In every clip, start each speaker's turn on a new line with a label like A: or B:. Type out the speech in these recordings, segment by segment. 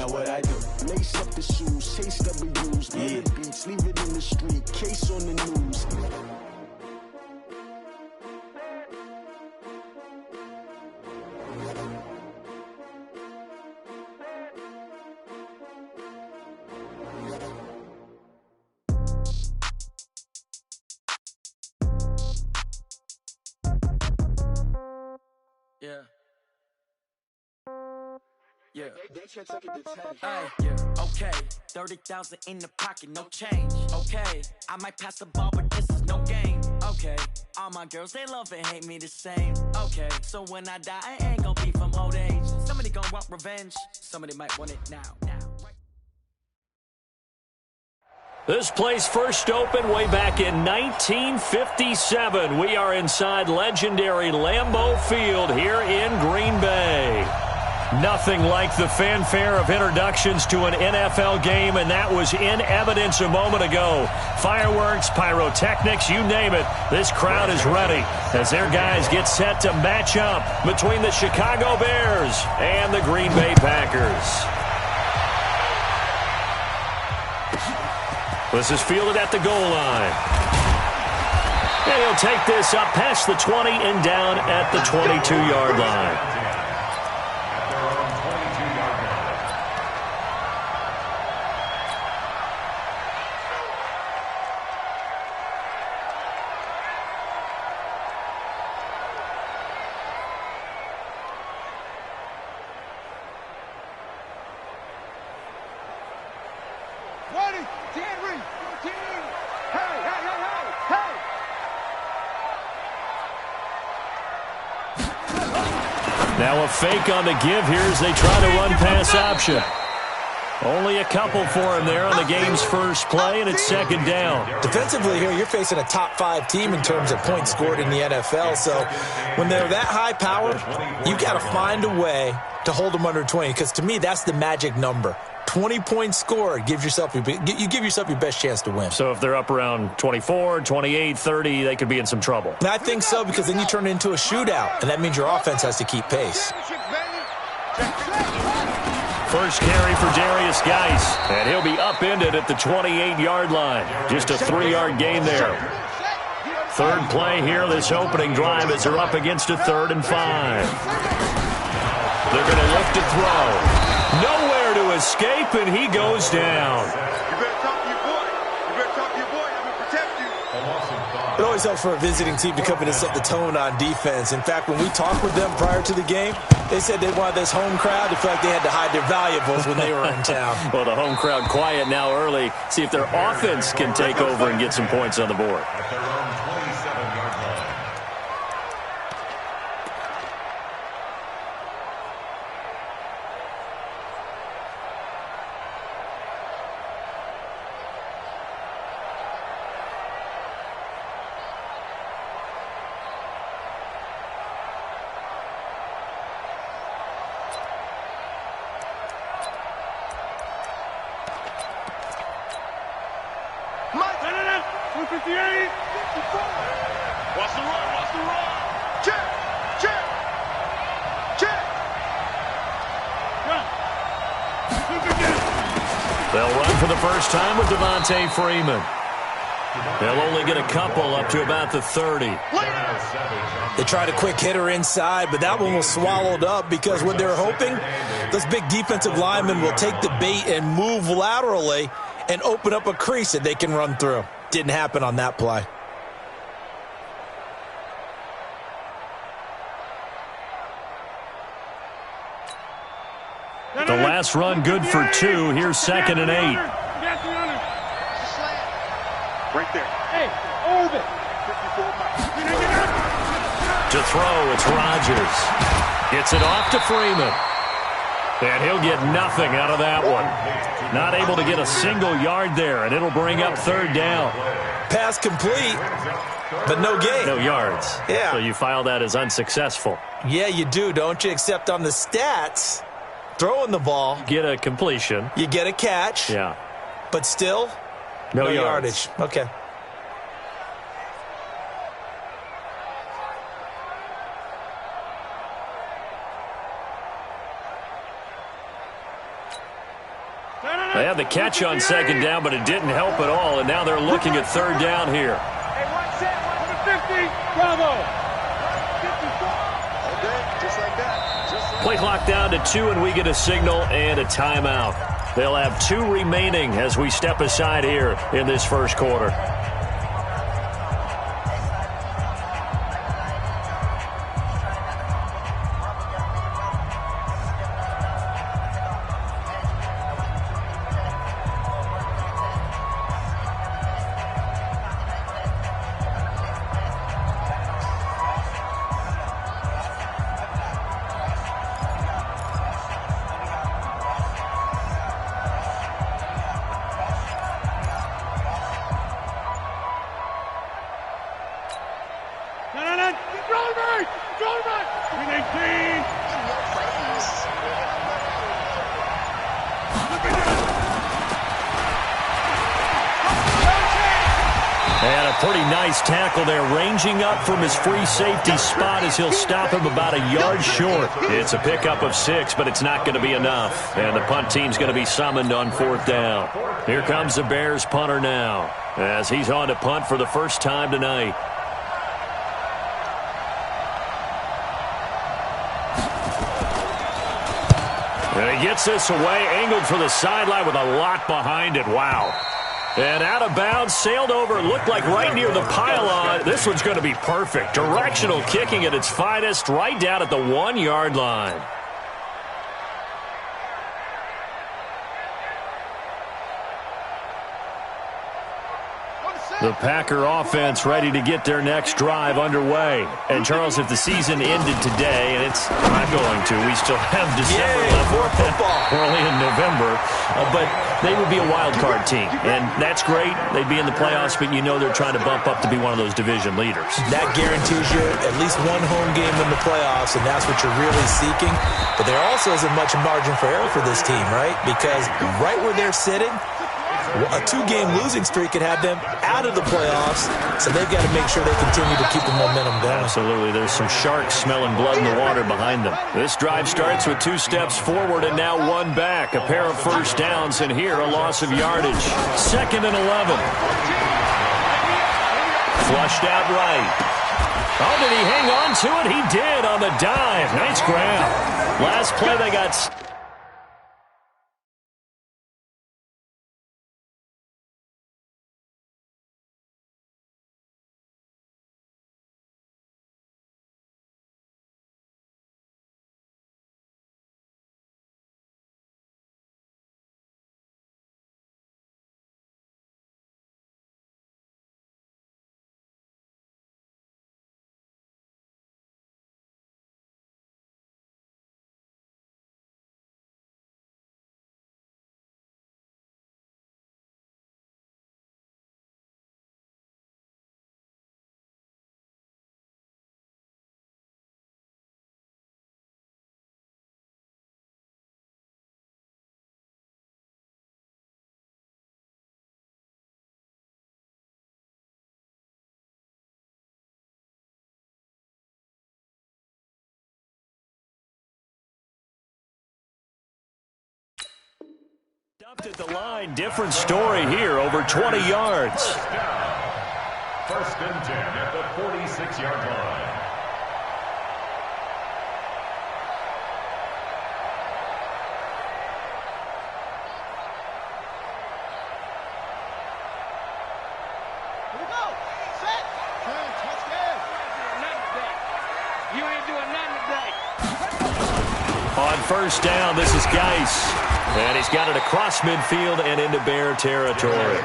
A: now what I do.
B: Lace up the shoes, chase W's, yeah. Beats, leave it in the street, case on the news.
A: Yeah. Yeah. Yeah. Okay. 30,000 in the pocket, no change. Okay. I might pass the ball, but this is no game. Okay. All my girls, they love and hate me the same. Okay. So when I die, I ain't gonna be from old age. Somebody gonna want revenge. Somebody might want it now.
C: This place first opened way back in 1957. We are inside legendary Lambeau Field here in Green Bay. Nothing like the fanfare of introductions to an NFL game, and that was in evidence a moment ago. Fireworks, pyrotechnics, you name it. This crowd is ready as their guys get set to match up between the Chicago Bears and the Green Bay Packers. This is fielded at the goal line. And he'll take this up past the 20 and down at the 22-yard line. Now a fake on the give here as they try to run pass option. Only a couple for him there on the game's first play, and it's second down.
D: Defensively here, you're facing a top-5 team in terms of points scored in the NFL. So when they're that high-powered, you got to find a way to hold them under 20, because to me, that's the magic number. 20 points scored, you give yourself your best chance to win.
C: So if they're up around 24, 28, 30, they could be in some trouble.
D: And I think so, because then you turn it into a shootout, and that means your offense has to keep pace.
C: First carry for Darius Geis, and he'll be upended at the 28-yard line. Just a 3-yard gain there. Third play here, this opening drive, as they're up against a 3rd and 5. They're going to look to throw. Nowhere to escape, and he goes down.
E: You better talk to your boy. You better talk to your boy. I'm going to protect you.
D: It always helps for a visiting team to come in and set the tone on defense. In fact, when we talked with them prior to the game, they said they wanted this home crowd to feel like they had to hide their valuables when they were in town.
C: Well, the home crowd quiet now early. See if their offense can take over and get some points on the board.
F: At their own 27-yard line.
C: They'll run for the first time with Devontae Freeman. They'll only get a couple up to about the 30.
D: They tried a quick hitter inside, but that one was swallowed up because what they're hoping, those big defensive linemen will take the bait and move laterally and open up a crease that they can run through. Didn't happen on that play.
C: The last run good for 2. Here's 2nd and 8.
E: Right there.
G: Hey, over.
C: To throw, it's Rodgers. Gets it off to Freeman. And he'll get nothing out of that one. Not able to get a single yard there, and it'll bring up 3rd down.
D: Pass complete, but no gain.
C: No yards.
D: Yeah.
C: So you file that as unsuccessful.
D: Yeah, you do, don't you? Except on the stats, throwing the ball.
C: Get a completion.
D: You get a catch.
C: Yeah.
D: But still,
C: no
D: yardage. Okay.
C: They had the catch on second down, but it didn't help at all, and now they're looking at third down here.
E: Hey, one set, 150. Bravo. 54. Okay, just like that.
C: Play clock down to 2, and we get a signal and a timeout. They'll have 2 remaining as we step aside here in this first quarter. And a pretty nice tackle there, ranging up from his free safety spot as he'll stop him about a yard short. It's a pickup of 6, but it's not going to be enough. And the punt team's going to be summoned on 4th down. Here comes the Bears punter now, as he's on to punt for the first time tonight. And he gets this away, angled for the sideline with a lot behind it. Wow. And out of bounds, sailed over, looked like right near the pylon. This one's going to be perfect. Directional kicking at its finest, right down at the 1-yard line. The Packer offense ready to get their next drive underway. And, Charles, if the season ended today, and it's not going to, we still have December left.
D: More football.
C: Early in November. But they would be a wild card team. And that's great. They'd be in the playoffs, but you know they're trying to bump up to be one of those division leaders.
D: That guarantees you at least one home game in the playoffs, and that's what you're really seeking. But there also isn't much margin for error for this team, right? Because right where they're sitting, a 2-game losing streak could have them out of the playoffs, so they've got to make sure they continue to keep the momentum going.
C: Absolutely. There's some sharks smelling blood in the water behind them. This drive starts with 2 steps forward and now 1 back. A pair of first downs, and here a loss of yardage. 2nd and 11. Flushed out right. Oh, did he hang on to it? He did on the dive. Nice grab. Last play they got... Dumped at the line. Different story here. Over 20 yards.
F: 1st and 10 at the 46-yard line.
E: Here we go. Set. Turn. Touchdown. You ain't doing nothing today.
C: On 1st down, this is Geis. And he's got it across midfield and into Bear territory.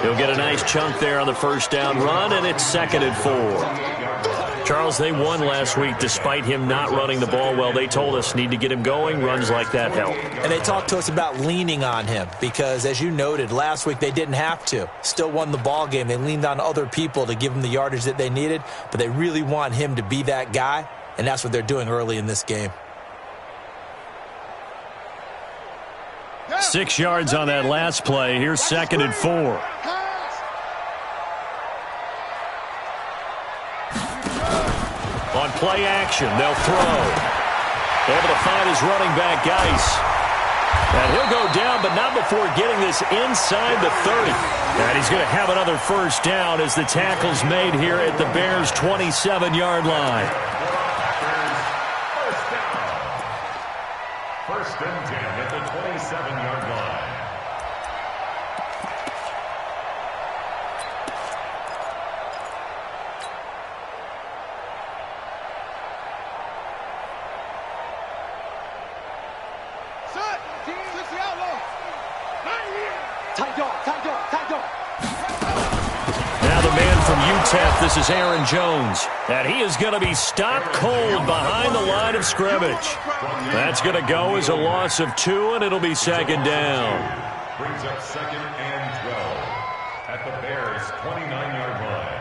C: He'll get a nice chunk there on the 1st down run, and it's 2nd and 4. Charles, they won last week despite him not running the ball well. They told us need to get him going. Runs like that help.
D: And they talked to us about leaning on him because, as you noted, last week they didn't have to. Still won the ball game. They leaned on other people to give them the yardage that they needed, but they really want him to be that guy, and that's what they're doing early in this game.
C: 6 yards on that last play. Here's 2nd and 4. On play action, they'll throw. Able to find his running back, Geis. And he'll go down, but not before getting this inside the 30. And he's going to have another first down as the tackle's made here at the Bears' 27-yard line.
F: First and 10 at the 27-yard line.
C: Now the man from UTEP, this is Aaron Jones. And he is going to be stopped cold behind the line of scrimmage. That's going to go as a loss of 2, and it'll be second down.
F: Brings up second and 12 at the Bears' 29-yard line.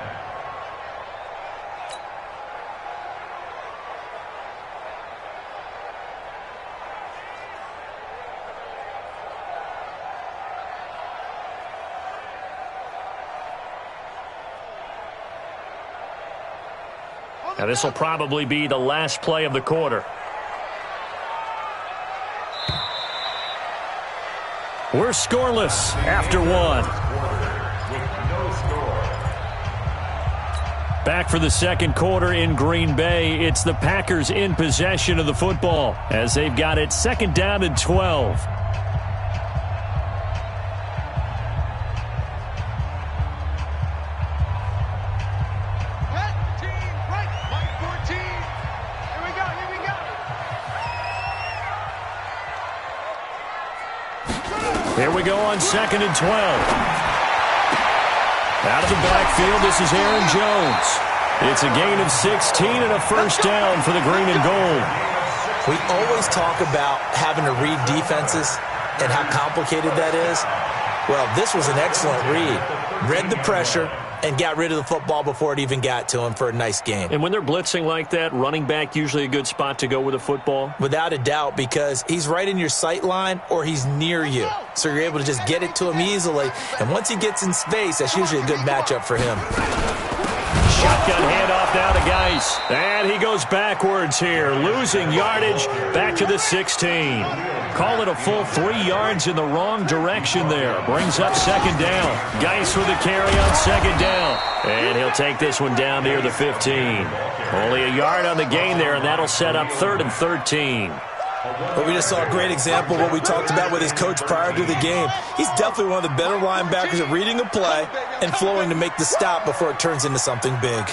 C: Now this will probably be the last play of the quarter. We're scoreless after 1. Back for the second quarter in Green Bay. It's the Packers in possession of the football as they've got it second down and 12. Here we go on second and 12. Out of the backfield, this is Aaron Jones. It's a gain of 16 and a first down for the green and gold.
D: We always talk about having to read defenses and how complicated that is. Well, this was an excellent read. Read the pressure and got rid of the football before it even got to him for a nice game.
C: And when they're blitzing like that, running back usually a good spot to go with a football?
D: Without a doubt, because he's right in your sight line or he's near you. So you're able to just get it to him easily. And once he gets in space, that's usually a good matchup for him.
C: Shotgun handoff now to Geis. And he goes backwards here, losing yardage back to the 16. Call it a full 3 yards in the wrong direction there. Brings up second down. Geis with a carry on second down. And he'll take this one down near the 15. Only a yard on the gain there, and that'll set up 3rd and 13.
D: But we just saw a great example of what we talked about with his coach prior to the game. He's definitely one of the better linebackers at reading a play and flowing to make the stop before it turns into something big.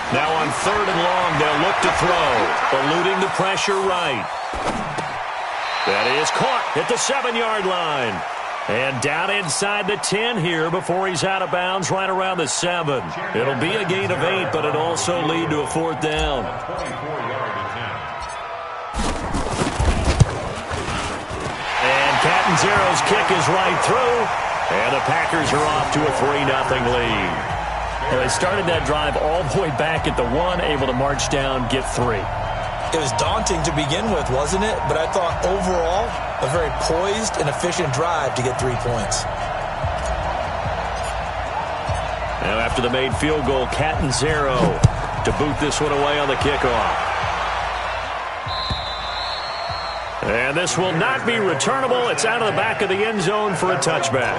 C: Now on 3rd and long, they'll look to throw, eluding the pressure right. That is caught at the 7-yard line. And down inside the 10 here before he's out of bounds right around the 7. It'll be a gain of 8, but it'll also lead to a 4th down. Catanzaro's kick is right through, and the Packers are off to a 3-0 lead. Well, they started that drive all the way back at the 1, able to march down, get 3.
D: It was daunting to begin with, wasn't it? But I thought overall, a very poised and efficient drive to get 3 points.
C: Now after the made field goal, Catanzaro to boot this one away on the kickoff. And this will not be returnable. It's out of the back of the end zone for a touchback.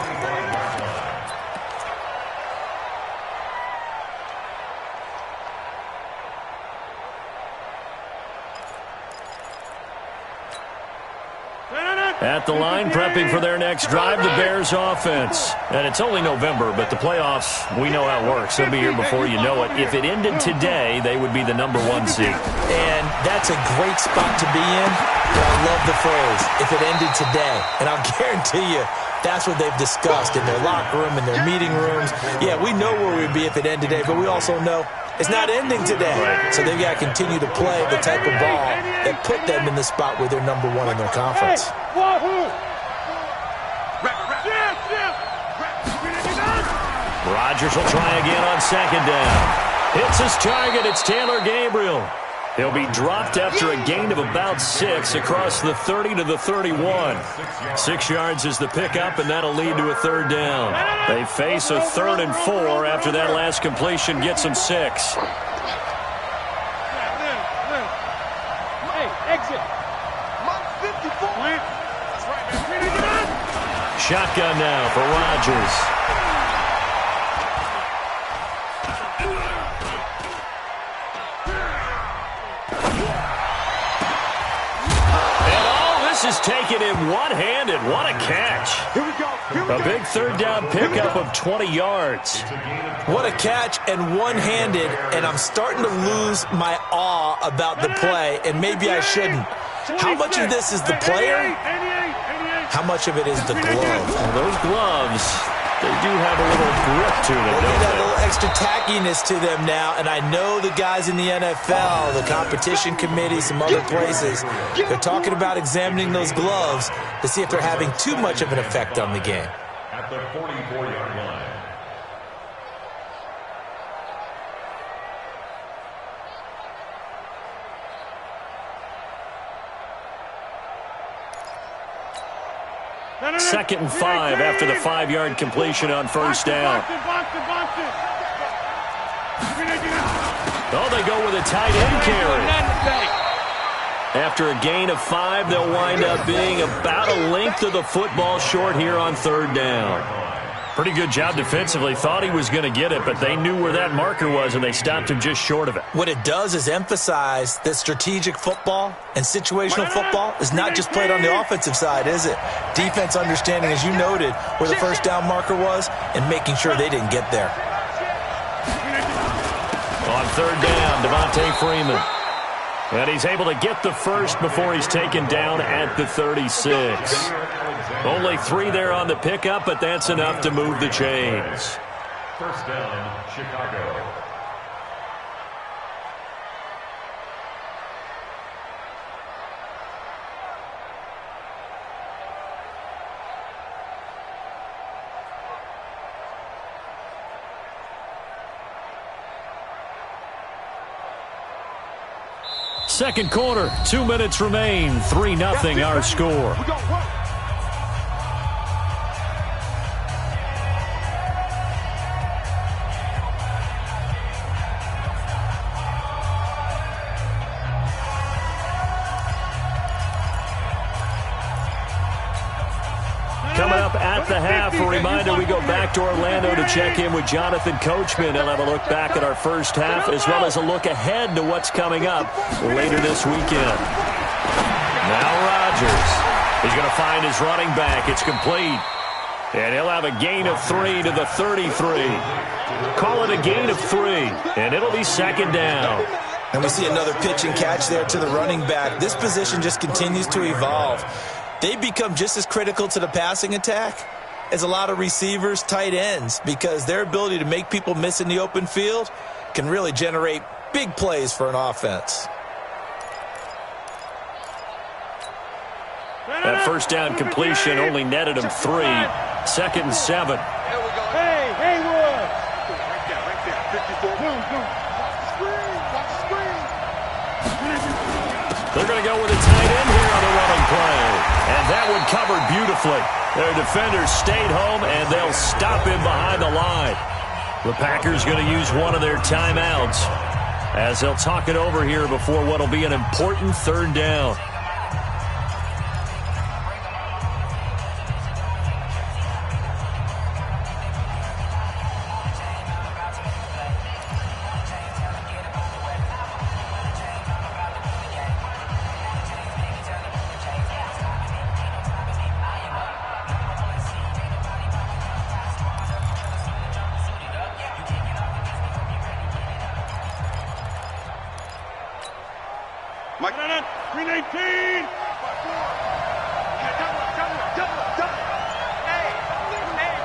C: At the line, prepping for their next drive, the Bears offense. And it's only November, but the playoffs, we know how it works. They'll be here before you know it. If it ended today, they would be the number 1 seed.
D: And that's a great spot to be in. But I love the phrase, if it ended today. And I'll guarantee you, that's what they've discussed in their locker room, in their meeting rooms. Yeah, we know where we'd be if it ended today, but we also know it's not ending today. Right. So they've got to continue to play the type of ball that put them in the spot where they're number 1 in their conference.
C: Rodgers will try again on second down. Hits his target. It's Taylor Gabriel. He'll be dropped after a gain of about 6 across the 30 to the 31. 6 yards is the pickup, and that'll lead to a 3rd down. They face a 3rd and 4 after that last completion gets them 6.
E: Hey, exit.
C: shotgun now for Rodgers. This is taking him one-handed. What a catch.
E: Here we go.
C: A big third down pickup of 20 yards.
D: What a catch and one-handed, and I'm starting to lose my awe about the play, and maybe I shouldn't. How much of this is the player? How much of it is the glove?
C: Well, those gloves, they do have a little grip to them,
D: They
C: don't
D: got a
C: they?
D: little extra tackiness to them now, and I know the guys in the NFL, the competition committee, some other places, they're talking about examining those gloves to see if they're having too much of an effect on the game.
F: At the 44-yard line.
C: Second and 5 after the 5-yard completion on first down. Oh, they go with a tight end carry. After a gain of 5, they'll wind up being about a length of the football short here on third down. Pretty good job defensively. Thought he was going to get it, but they knew where that marker was, and they stopped him just short of it.
D: What it does is emphasize that strategic football and situational football is not just played on the offensive side, is it? Defense understanding, as you noted, where the first down marker was and making sure they didn't get there.
C: On third down, Devontae Freeman. And he's able to get the first before he's taken down at the 36. Only 3 there on the pickup, but that's enough to move the chains.
F: First down, Chicago.
C: Second quarter, 2 minutes remain. 3-0 our score. Coming up at the half, a reminder, we go back to Orlando to check in with Jonathan Coachman. He'll have a look back at our first half as well as a look ahead to what's coming up later this weekend. Now Rodgers. He's going to find his running back. It's complete. And he'll have a gain of 3 to the 33. Call it a gain of 3, and it'll be second down.
D: And we see another pitch and catch there to the running back. This position just continues to evolve. They become just as critical to the passing attack as a lot of receivers, tight ends, because their ability to make people miss in the open field can really generate big plays for an offense.
C: That first down completion only netted him 3. Second and 7.
E: Hey, Haywood! Right there. 54.
C: They're going to go with a tight end here on the running play. And that one covered beautifully. Their defenders stayed home, and they'll stop him behind the line. The Packers going to use one of their timeouts as they'll talk it over here before what will be an important third down.
E: Mike, 319. Hey,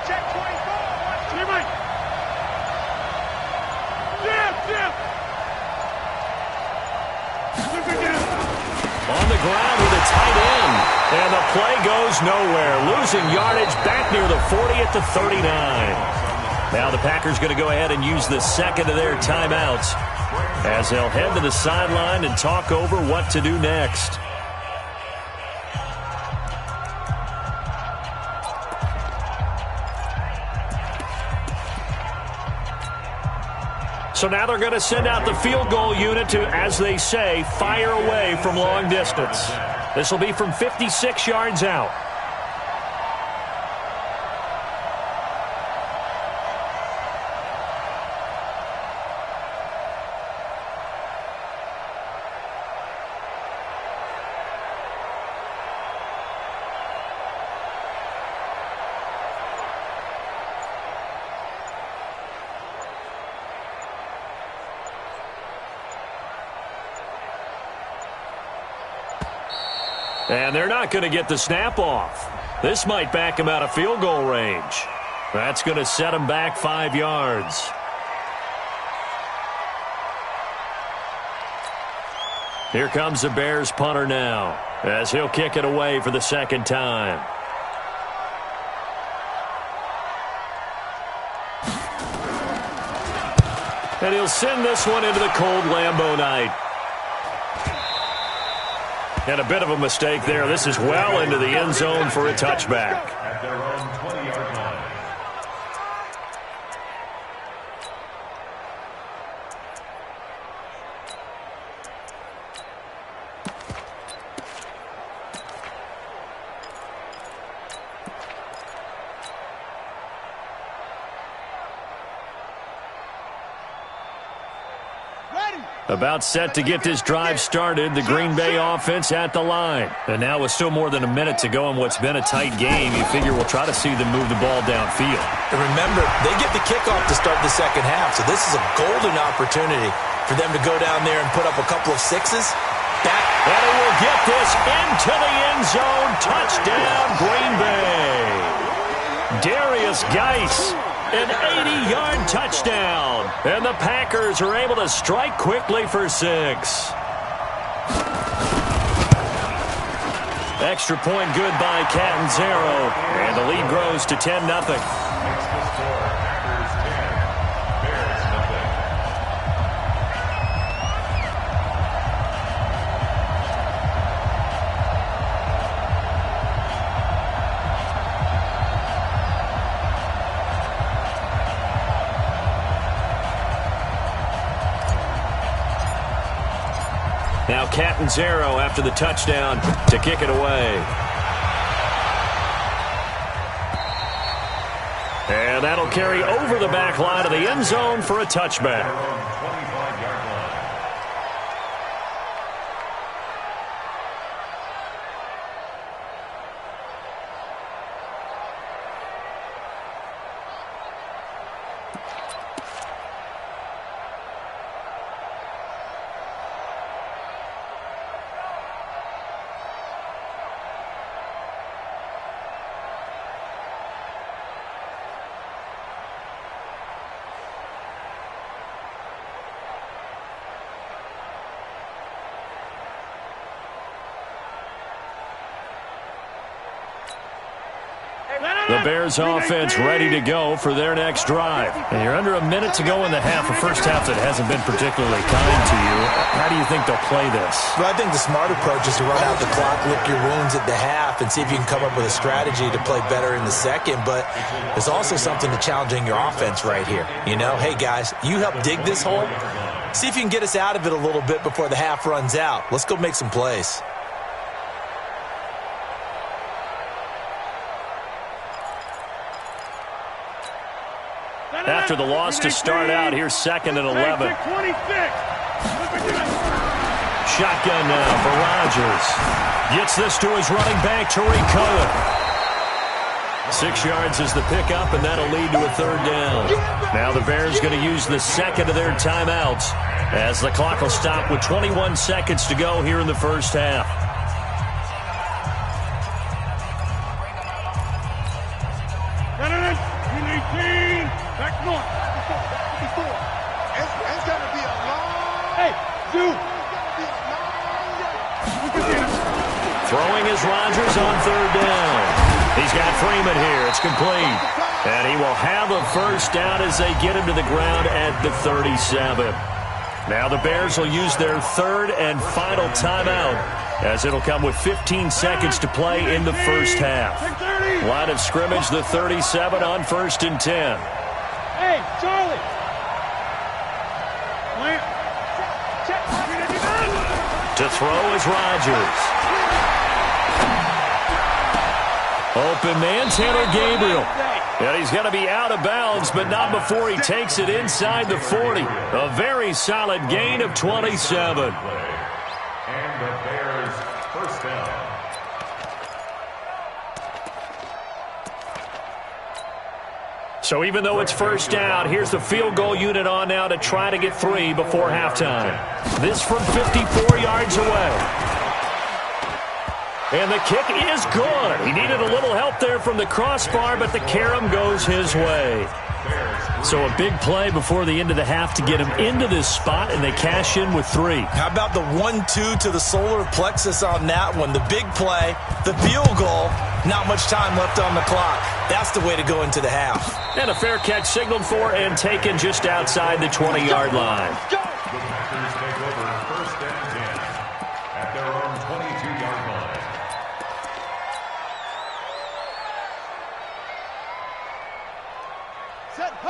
E: check 24. Watch Mike.
C: On the ground with a tight end. And the play goes nowhere. Losing yardage back near the 40 at the 39. Now the Packers going to go ahead and use the second of their timeouts as they'll head to the sideline and talk over what to do next. So now they're going to send out the field goal unit to, as they say, fire away from long distance. This will be from 56 yards out. And they're not going to get the snap off. This might back him out of field goal range. That's going to set him back 5 yards. Here comes the Bears punter now, as he'll kick it away for the second time. And he'll send this one into the cold Lambeau night. And a bit of a mistake there. This is well into the end zone for a touchback.
F: At their own 20-yard line.
C: About set to get this drive started, the Green Bay offense at the line. And now with still more than a minute to go in what's been a tight game, you figure we'll try to see them move the ball downfield.
D: And remember, they get the kickoff to start the second half, so this is a golden opportunity for them to go down there and put up a couple of sixes.
C: And he will get this into the end zone. Touchdown, Green Bay. Darius Geis. An 80-yard touchdown. And the Packers are able to strike quickly for 6. Extra point good by Catanzaro. And the lead grows to 10-0.
F: Makes the score Packers 10, Bears nothing.
C: Now Catanzaro after the touchdown to kick it away. And that'll carry over the back line of the end zone for a touchback.
F: 25-yard line.
C: The Bears offense ready to go for their next drive. And you're under a minute to go in the half, a first half that hasn't been particularly kind to you. How do you think they'll play this?
D: Well, I think the smart approach is to run out the clock, lick your wounds at the half, and see if you can come up with a strategy to play better in the second. But there's also something to challenging your offense right here. You know, hey, guys, you help dig this hole. See if you can get us out of it a little bit before the half runs out. Let's go make some plays.
C: After the loss to start out, here's 2nd and 11. Shotgun now for Rodgers. Gets this to his running back, Tariq Cohen. 6 yards is the pickup, and that'll lead to a 3rd down. Now the Bears going to use the second of their timeouts as the clock will stop with 21 seconds to go here in the first half. Throwing is Rodgers on 3rd down. He's got Freeman here. It's complete. And he will have a first down as they get him to the ground at the 37. Now the Bears will use their 3rd and final timeout as it'll come with 15 seconds to play in the first half. Line of scrimmage, the 37 on 1st and 10.
E: Hey, Charlie.
C: To throw is Rodgers. Open man, Taylor Gabriel. And he's going to be out of bounds, but not before he takes it inside the 40. A very solid gain of 27.
F: And the Bears first down.
C: So even though it's first down, here's the field goal unit on now to try to get 3 before halftime. This from 54 yards away. And the kick is good. He needed a little help there from the crossbar, but the carom goes his way. So a big play before the end of the half to get him into this spot, and they cash in with 3.
D: How about the 1-2 to the solar plexus on that one? The big play, the field goal, not much time left on the clock. That's the way to go into the half.
C: And a fair catch signaled for and taken just outside the 20-yard line.
F: The Packers take over 1st and 10 at their own 22-yard line.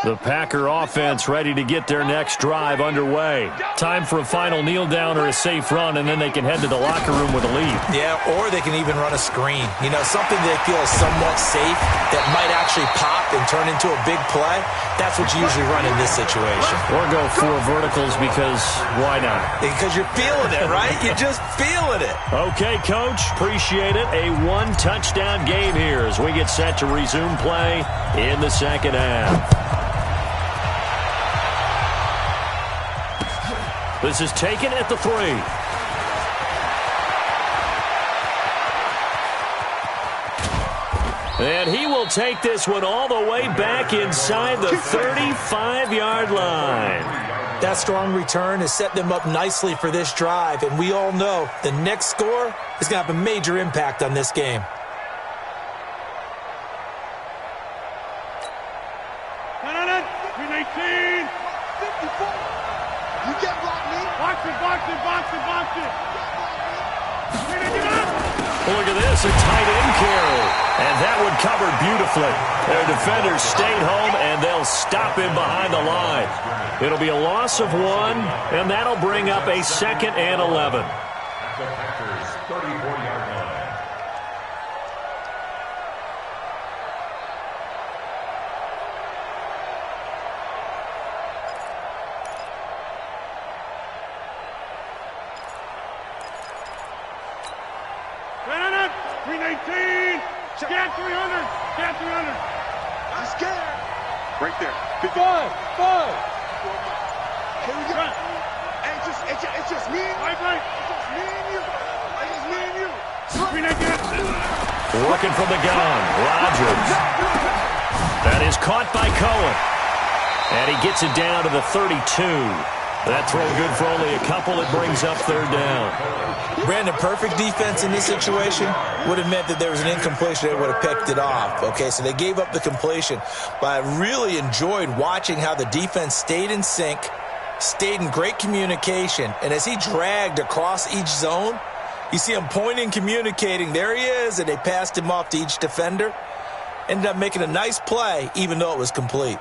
C: The Packer offense ready to get their next drive underway. Time for a final kneel down or a safe run, and then they can head to the locker room with a lead.
D: Yeah, or they can even run a screen. You know, something they feel is somewhat safe that might actually pop and turn into a big play. That's what you usually run in this situation.
C: Or go 4 verticals because why not?
D: Because you're feeling it, right? You're just feeling it.
C: Okay, Coach, appreciate it. A 1-touchdown game here as we get set to resume play in the second half. This is taken at the 3. And he will take this one all the way back inside the 35-yard line.
D: That strong return has set them up nicely for this drive, and we all know the next score is going to have a major impact on this game.
C: Look at this, a tight end carry. And that one covered beautifully. Their defenders stayed home, and they'll stop him behind the line. It'll be a loss of 1, and that'll bring up a 2nd and 11.
F: At the Packers' 34-yard line.
E: Right there. 5. Here we go. It's just me. Right. It's just me and you.
C: Working from the gun, Rodgers. That is caught by Cohen. And he gets it down to the 32. That throw good for only a couple. It brings up 3rd down.
D: Brandon, perfect defense in this situation would have meant that there was an incompletion. They would have picked it off. Okay, so they gave up the completion. But I really enjoyed watching how the defense stayed in sync, stayed in great communication. And as he dragged across each zone, you see him pointing, communicating. There he is, and they passed him off to each defender. Ended up making a nice play, even though it was complete.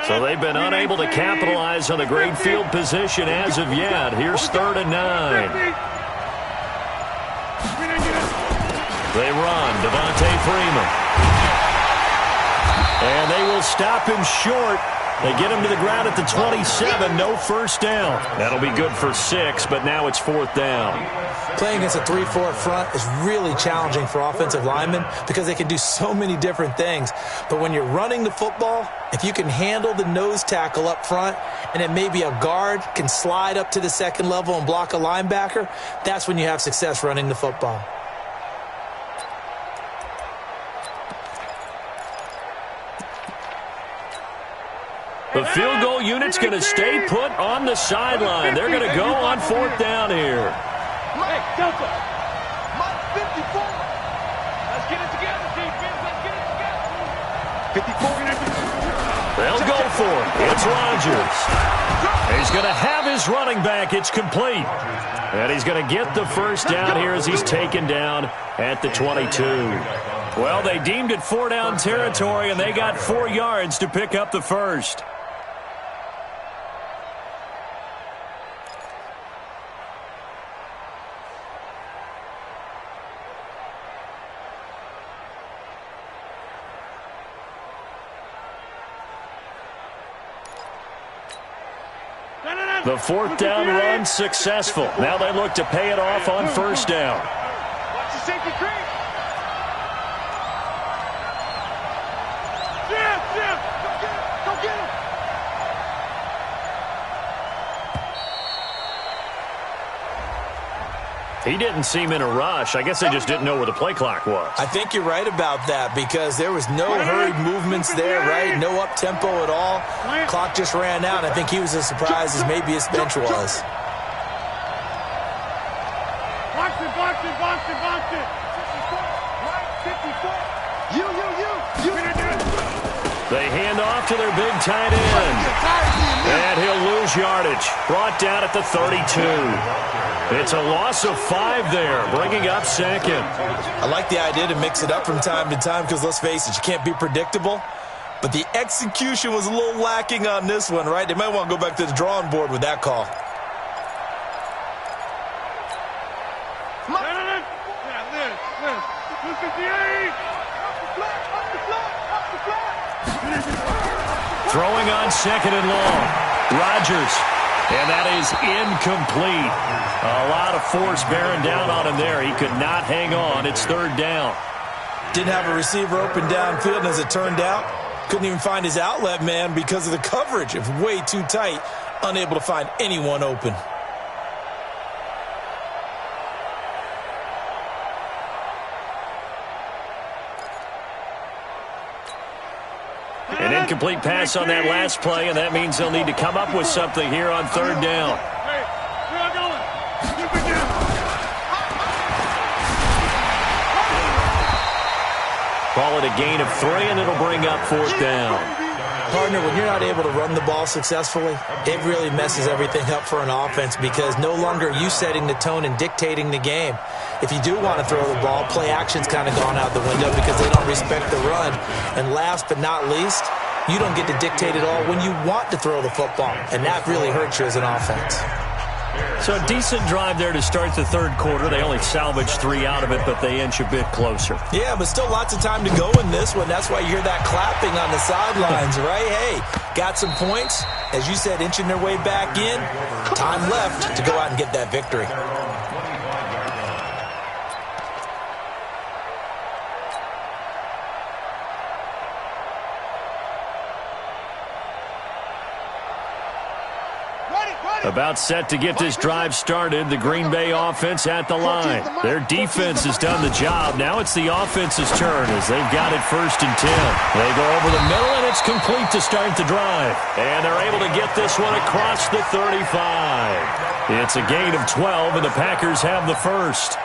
C: So they've been unable to capitalize on the great field position as of yet. Here's 3rd and 9. They run, Devontae Freeman. And they will stop him short. They get him to the ground at the 27, no first down. That'll be good for 6, but now it's 4th down.
D: Playing against a 3-4 front is really challenging for offensive linemen because they can do so many different things. But when you're running the football, if you can handle the nose tackle up front and then maybe a guard can slide up to the 2nd level and block a linebacker, that's when you have success running the football.
C: The field goal unit's going to stay put on the sideline. They're going to go on 4th down here.
E: Hey, Delta. Mike 54. Let's get it together, defense. Let's get it together. 54.
C: They'll go for it. It's Rodgers. He's going to have his running back. It's complete. And he's going to get the first down here as he's taken down at the 22. Well, they deemed it 4-down territory, and they got 4 yards to pick up the first. The 4th down run successful. Now they look to pay it off on 1st down.
E: Watch the safety creep. Jim. Go get him.
C: He didn't seem in a rush. I guess they just didn't know where the play clock was.
D: I think you're right about that because there was no hurried movements there, right? No up-tempo at all. Clock just ran out. I think he was as surprised as maybe his bench was.
E: Box it. 54. You.
C: They hand off to their big tight end. And he'll lose yardage. Brought down at the 32. It's a loss of 5 there, bringing up second.
D: I like the idea to mix it up from time to time because, let's face it, you can't be predictable. But the execution was a little lacking on this one, right? They might want to go back to the drawing board with that call.
C: Throwing on second and long. Rodgers. And that is incomplete. A lot of force bearing down on him there. He could not hang on. It's third down.
D: Didn't have a receiver open downfield, and as it turned out, couldn't even find his outlet man because of the coverage. It was way too tight, unable to find anyone open.
C: An incomplete pass on that last play, and that means they'll need to come up with something here on third down. Call it a gain of 3, and it'll bring up fourth down.
D: Partner, when you're not able to run the ball successfully, it really messes everything up for an offense because no longer are you setting the tone and dictating the game. If you do want to throw the ball, play action's kind of gone out the window because they don't respect the run. And last but not least, you don't get to dictate it all when you want to throw the football, and that really hurts you as an offense.
C: So a decent drive there to start the third quarter. They only salvaged 3 out of it, but they inch a bit closer.
D: Yeah, but still lots of time to go in this one. That's why you hear that clapping on the sidelines, right? Hey, got some points. As you said, inching their way back in. Time left to go out and get that victory.
C: About set to get this drive started. The Green Bay offense at the line. Their defense has done the job. Now it's the offense's turn as they've got it 1st and 10. They go over the middle, and it's complete to start the drive. And they're able to get this one across the 35. It's a gain of 12, and the Packers have the first.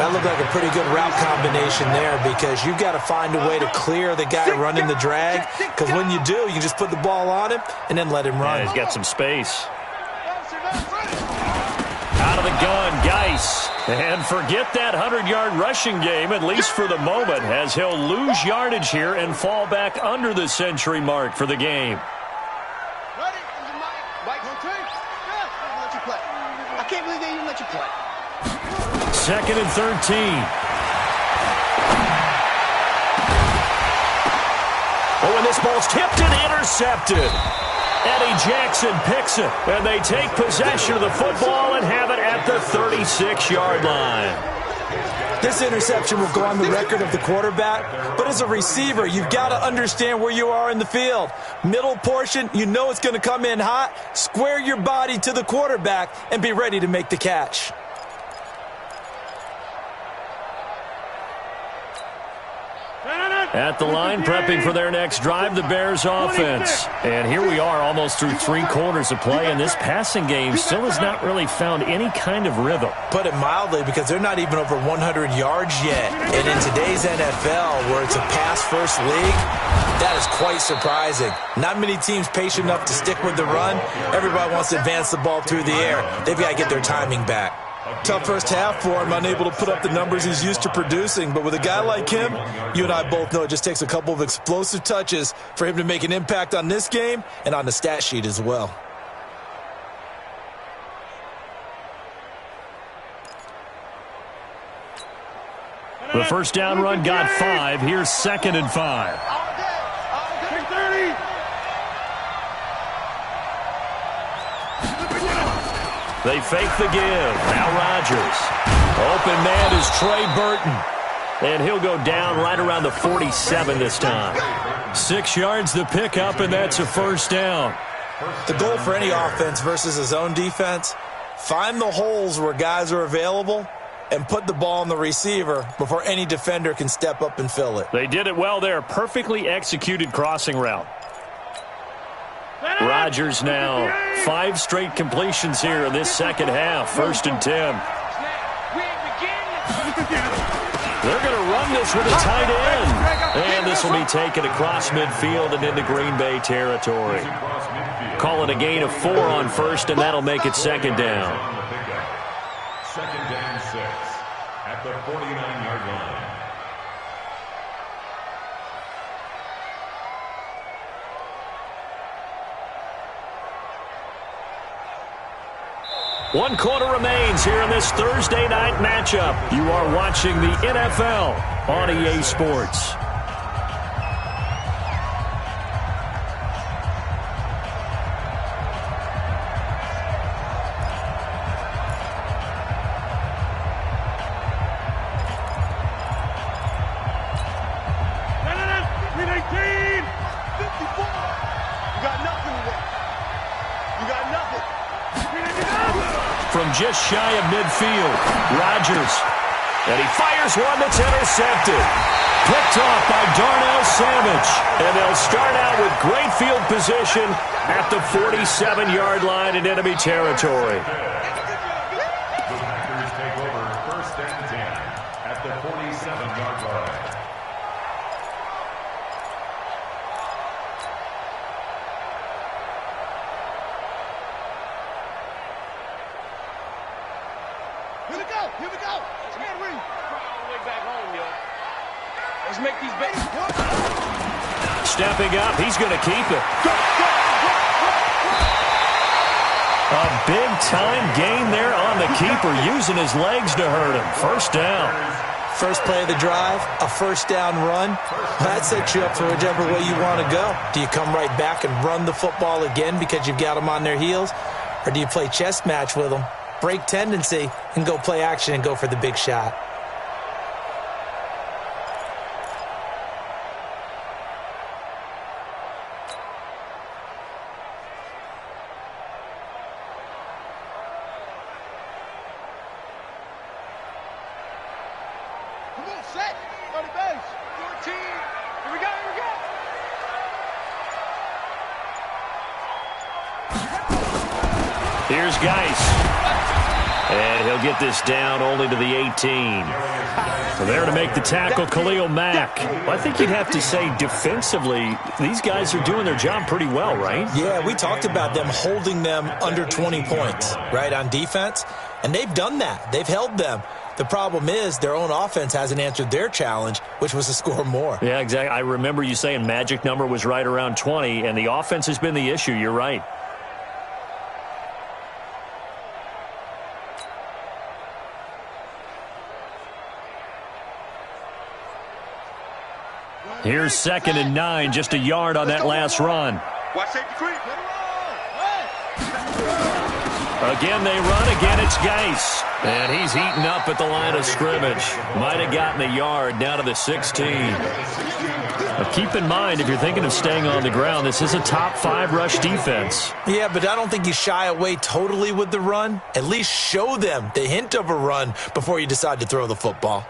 D: That looked like a pretty good route combination there because you've got to find a way to clear the guy running the drag because when you do, you can just put the ball on him and then let him run.
C: Yeah, he's got some space. Out of the gun, Geis. And forget that 100-yard rushing game, at least for the moment, as he'll lose yardage here and fall back under the century mark for the game.
E: Ready? Mike, 1, 2. Yeah, let you play. I can't believe they even let you play.
C: 2nd and 13. Oh, and this ball's tipped and intercepted. Eddie Jackson picks it, and they take possession of the football and have it at the 36-yard line.
D: This interception will go on the record of the quarterback, but as a receiver, you've got to understand where you are in the field. Middle portion, you know it's going to come in hot. Square your body to the quarterback and be ready to make the catch.
C: At the line, prepping for their next drive, the Bears offense. And here we are almost through 3 quarters of play, and this passing game still has not really found any kind of rhythm.
D: Put it mildly, because they're not even over 100 yards yet. And in today's NFL, where it's a pass-first league, that is quite surprising. Not many teams patient enough to stick with the run. Everybody wants to advance the ball through the air. They've got to get their timing back. Tough first half for him, unable to put up the numbers he's used to producing. But with a guy like him, you and I both know it just takes a couple of explosive touches for him to make an impact on this game and on the stat sheet as well.
C: The first down run got 5. Here's 2nd and 5. They fake the give. Now Rodgers. Open man is Trey Burton. And he'll go down right around the 47 this time. 6 yards the pickup, and that's a first down.
D: The goal for any offense versus his own defense Find the holes where guys are available and put the ball on the receiver before any defender can step up and fill it.
C: They did it well there. Perfectly executed crossing route. Rodgers now 5 straight completions here in this second half. 1st and 10. They're going to run this with a tight end. And this will be taken across midfield and into Green Bay territory. Call it a gain of 4 on 1st, and that'll make it 2nd down.
F: 2nd down 6 at the 49-yard line.
C: One quarter remains here in this Thursday night matchup. You are watching the NFL on EA Sports. From just shy of midfield, Rodgers. And he fires one that's intercepted. Picked off by Darnell Savage. And they'll start out with great field position at the 47-yard line in enemy territory.
F: The Packers take over 1st and 10 at the 47-yard line.
E: Here we go. Man, we all the way back home, yo. Let's make these babies work.
C: Stepping up, he's going to keep it. A big-time gain there on the keeper, using his legs to hurt him. 1st down.
D: First play of the drive, a 1st down run. That sets you up for whichever way you want to go. Do you come right back and run the football again because you've got them on their heels? Or do you play chess match with them, break tendency, and go play action and go for the big shot?
E: Come on, set. On the base. 14. Here we go.
C: Here's Geis. And he'll get this down only to the 18. So there to make the tackle, Khalil Mack. Well, I think you'd have to say defensively, these guys are doing their job pretty well, right?
D: Yeah, we talked about them holding them under 20 points, right, on defense. And they've done that. They've held them. The problem is their own offense hasn't answered their challenge, which was to score more.
C: Yeah, exactly. I remember you saying magic number was right around 20, and the offense has been the issue. You're right. Here's 2nd and 9, just a yard on that last run.
E: Watch safety creep.
C: Again, they run. Again, it's Geis. And he's heating up at the line of scrimmage. Might have gotten a yard down to the 16. Now, keep in mind, if you're thinking of staying on the ground, this is a top 5 rush defense.
D: Yeah, but I don't think you shy away totally with the run. At least show them the hint of a run before you decide to throw the football.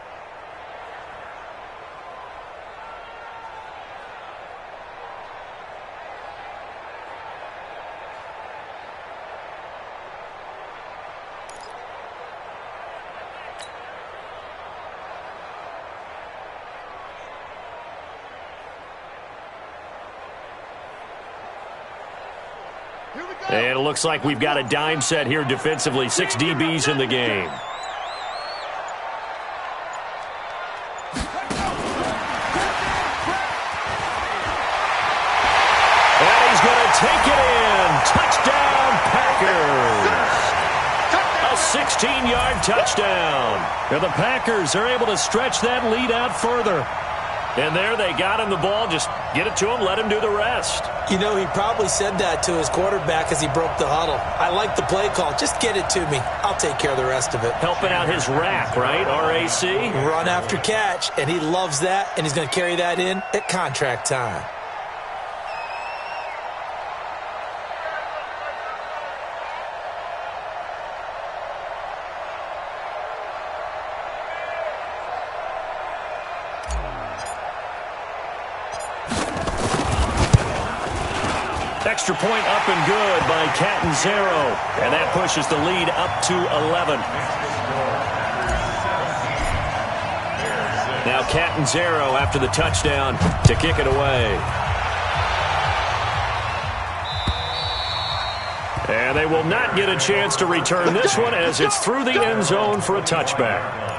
C: And it looks like we've got a dime set here defensively. 6 DBs in the game. And he's going to take it in. Touchdown, Packers. A 16-yard touchdown. And the Packers are able to stretch that lead out further. And there they got him the ball. Just get it to him, let him do the rest.
D: You know, he probably said that to his quarterback as he broke the huddle. I like the play call. Just get it to me. I'll take care of the rest of it.
C: Helping out his rack, right? RAC?
D: Run after catch, and he loves that, and he's going to carry that in at contract time.
C: Extra point up and good by Catanzaro. And that pushes the lead up to 11. Now Catanzaro after the touchdown to kick it away. And they will not get a chance to return this one as it's through the end zone for a touchback.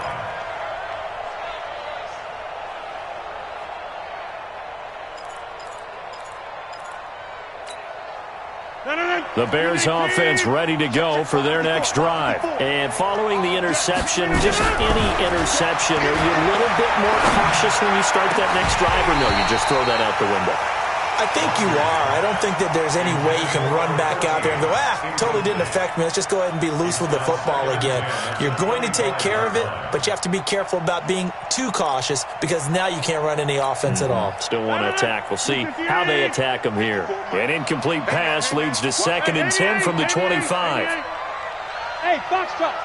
C: The Bears offense ready to go for their next drive. And following the interception, just any interception, are you a little bit more cautious when you start that next drive, or no, you just throw that out the window?
D: I think you are. I don't think that there's any way you can run back out there and go, totally didn't affect me. Let's just go ahead and be loose with the football again. You're going to take care of it, but you have to be careful about being too cautious because now you can't run any offense at all.
C: Still want to attack. We'll see how they attack them here. An incomplete pass leads to 2nd and 10 from the 25.
E: Hey, foxtrot.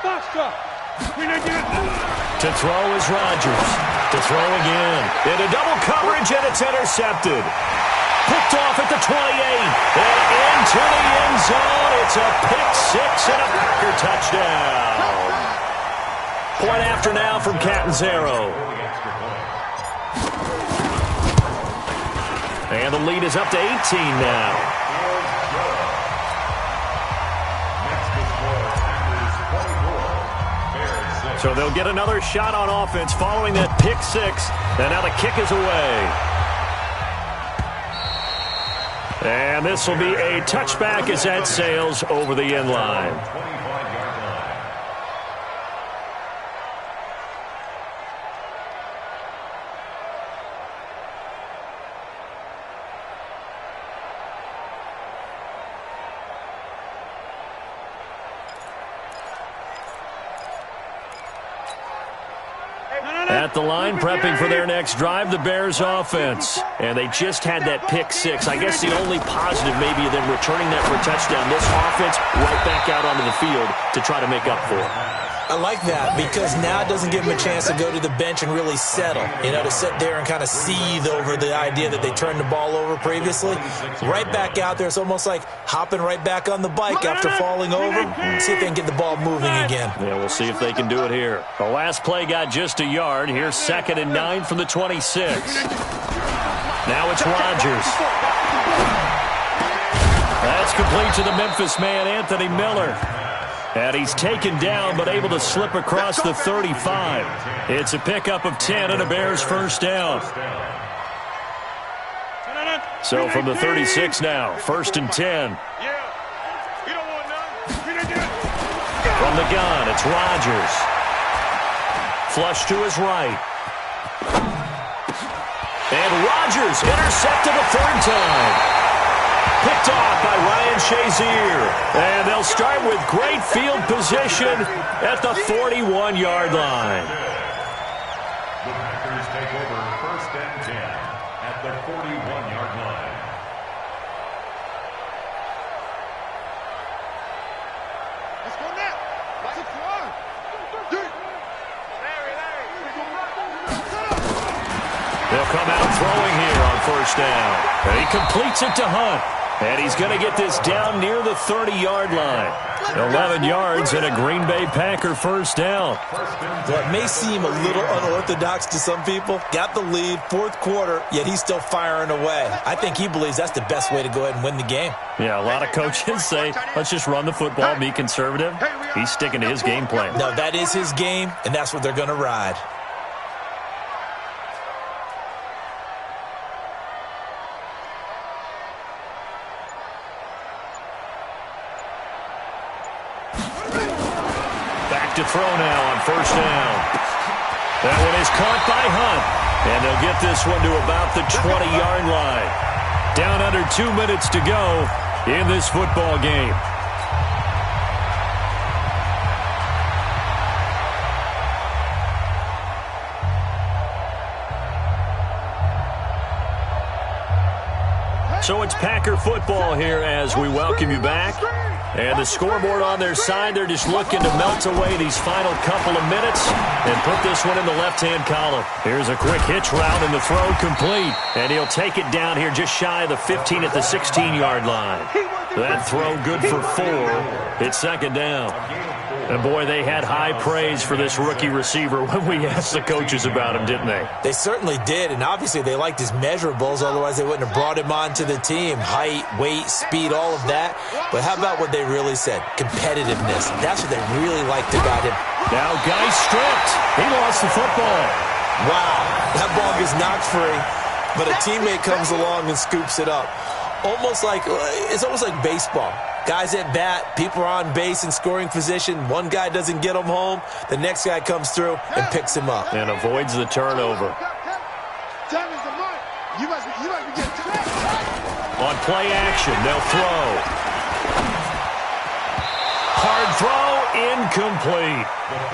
C: To throw is Rodgers. To throw again. Into double coverage, and it's intercepted. Picked off at the 28, and into the end zone. It's a pick-6 and a Packer touchdown. Point after now from Catanzaro. And the lead is up to 18 now. So they'll get another shot on offense following that pick-6, and now the kick is away. And this will be a touchback as that sails over the end line. At the line, prepping for their next drive, the Bears offense. And they just had that pick-6. I guess the only positive maybe of them returning that for a touchdown. This offense right back out onto the field to try to make up for it.
D: I like that because now it doesn't give them a chance to go to the bench and really settle. To sit there and kind of seethe over the idea that they turned the ball over previously. Right back out there, it's almost like hopping right back on the bike after falling over. See if they can get the ball moving again.
C: Yeah, we'll see if they can do it here. The last play got just a yard. Here's 2nd and 9 from the 26. Now it's Rodgers. That's complete to the Memphis man, Anthony Miller. And he's taken down but able to slip across the 35. It's a pickup of 10 and a Bears first down. So from the 36 now, 1st and 10. From the gun, it's Rodgers. Flush to his right. And Rodgers intercepted a 3rd time. Picked off by Ryan Shazier. And they'll start with great field position at the 41-yard line.
F: The Packers take over 1st and 10 at the 41-yard line.
E: Let's go now. Let's go.
C: They'll come out throwing here on 1st down. And he completes it to Hunt. And he's going to get this down near the 30-yard line. 11 yards and a Green Bay Packer 1st down.
D: Well, it may seem a little unorthodox to some people. Got the lead, 4th quarter, yet he's still firing away. I think he believes that's the best way to go ahead and win the game.
C: Yeah, a lot of coaches say, let's just run the football, be conservative. He's sticking to his game plan.
D: No, that is his game, and that's what they're going to ride.
C: To throw now on 1st down. That one is caught by Hunt. And they'll get this one to about the 20-yard line. Down under 2 minutes to go in this football game. So it's Packer football here as we welcome you back. And the scoreboard on their side, they're just looking to melt away these final couple of minutes and put this one in the left-hand column. Here's a quick hitch route and the throw complete. And he'll take it down here just shy of the 15 at the 16-yard line. That throw good for 4. It's second down. And, boy, they had high praise for this rookie receiver when we asked the coaches about him, didn't they?
D: They certainly did, and obviously they liked his measurables. Otherwise, they wouldn't have brought him onto the team. Height, weight, speed, all of that. But how about what they really said? Competitiveness. That's what they really liked about him.
C: Now, guy stripped. He lost the football.
D: Wow, that ball gets knocked free, but a teammate comes along and scoops it up. It's almost like baseball. Guys at bat, people are on base in scoring position. One guy doesn't get him home. The next guy comes through and picks him up.
C: And avoids the turnover.
E: Time is the money. You must be getting time.
C: On play action, they'll throw. Hard throw, incomplete.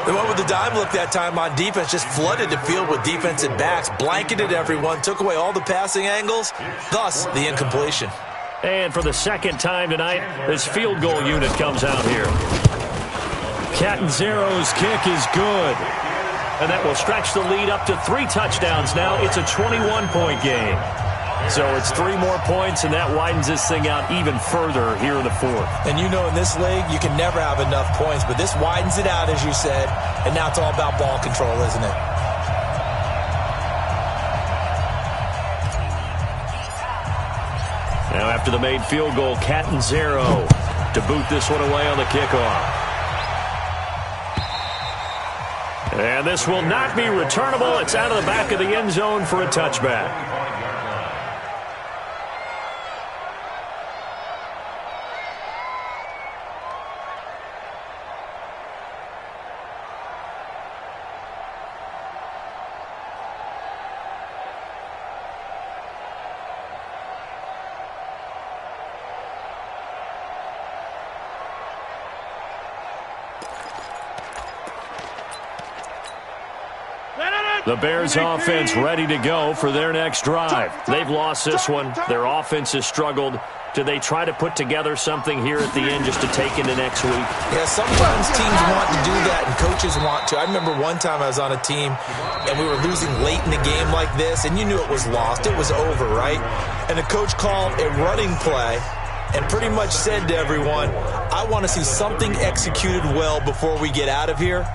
D: The one with the dime look that time on defense just flooded the field with defensive backs, blanketed everyone, took away all the passing angles, thus the incompletion.
C: And for the second time tonight, this field goal unit comes out here. Catanzaro's kick is good. And that will stretch the lead up to 3 touchdowns now. It's a 21-point game. So it's 3 more points, and that widens this thing out even further here in the 4th.
D: And you know in this league, you can never have enough points, but this widens it out, as you said, and now it's all about ball control, isn't it?
C: Now after the made field goal, Catanzaro to boot this one away on the kickoff. And this will not be returnable. It's out of the back of the end zone for a touchback. The Bears offense ready to go for their next drive. They've lost this one. Their offense has struggled. Do they try to put together something here at the end just to take into next week?
D: Yeah, sometimes teams want to do that and coaches want to. I remember one time I was on a team and we were losing late in the game like this, and you knew it was lost. It was over, right? And the coach called a running play and pretty much said to everyone, I want to see something executed well before we get out of here.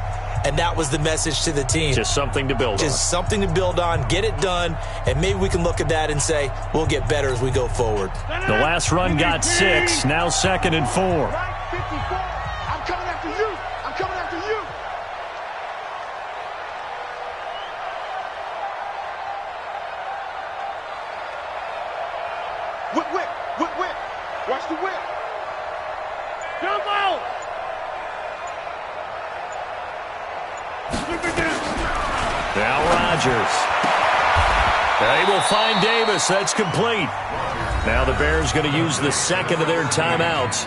D: And that was the message to the team.
C: Just something to build on.
D: Just something to build on, get it done, and maybe we can look at that and say, we'll get better as we go forward.
C: The last run got 6, now 2nd and 4.
E: I'm coming after you. I'm coming after you. Whip. Watch the whip. Jump out.
C: Now Rodgers. They will find Davis. That's complete. Now the Bears going to use the second of their timeouts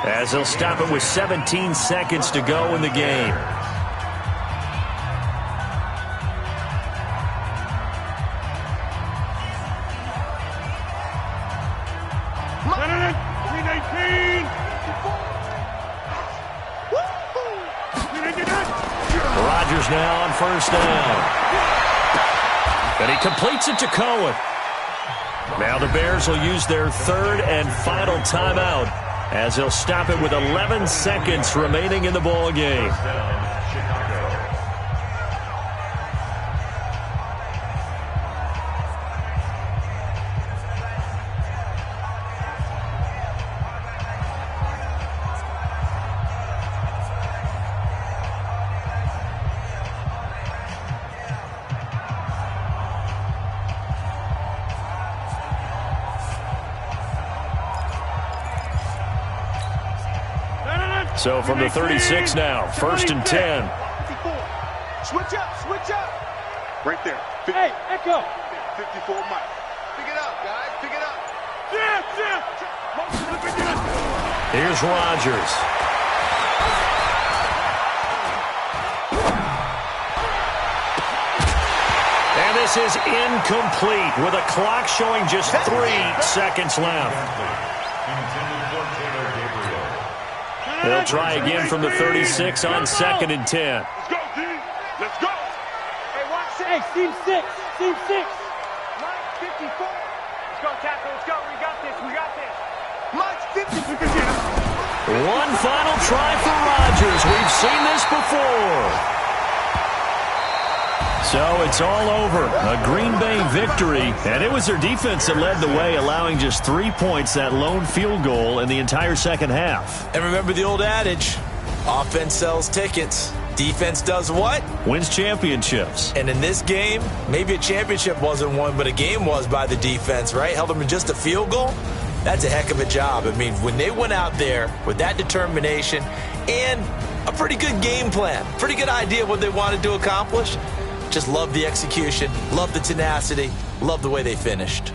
C: as they'll stop it with 17 seconds to go in the game. Rodgers now on first down. And he completes it to Cohen. Now the Bears will use their third and final timeout as they'll stop it with 11 seconds remaining in the ball game. So from the 36 now, 1st and 10.
E: 54. Switch up. Right there. Hey, Echo. 54 Mike. Pick it up, guys. Pick it up. Yeah.
C: Here's Rodgers. And This is incomplete with a clock showing just 3 seconds left. They'll try again from the 36 on 2nd and 10.
E: Let's go, D. Let's go.
G: Hey, watch 6. Hey, team 6. Team 6. Mike 54. Let's go, tackle. Let's go. We got this. We got this. Mike 50.
C: One final try for Rodgers. We've seen this before. So it's all over. A Green Bay victory, and it was their defense that led the way, allowing just 3 points, that lone field goal in the entire second half.
D: And remember the old adage, offense sells tickets. Defense does what?
C: Wins championships.
D: And in this game, maybe a championship wasn't won, but a game was by the defense, right? Held them to just a field goal. That's a heck of a job. I mean, when they went out there with that determination and a pretty good game plan, pretty good idea what they wanted to accomplish, just love the execution, love the tenacity, love the way they finished.